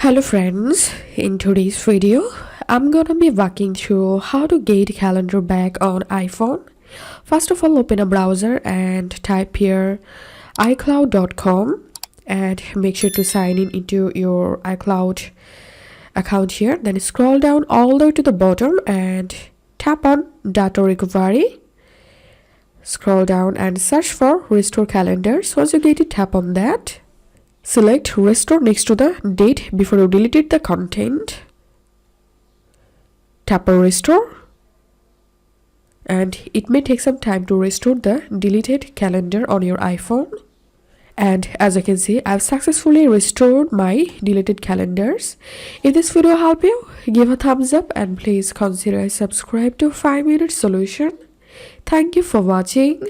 Hello friends, in today's video, I'm gonna be walking through how to get calendar back on iPhone. First of all, open a browser and type here iCloud.com and make sure to sign in into your iCloud account here. Then scroll down all the way to the bottom and tap on data recovery. Scroll down and search for restore calendars. Once you get it, tap on that. Select restore next to the date before you deleted the content. Tap on restore and it may take some time to restore the deleted calendar on your iPhone. And as you can see, I've successfully restored my deleted calendars. If this video helped you, give a thumbs up and please consider subscribe to 5 Minute Solution. Thank you for watching.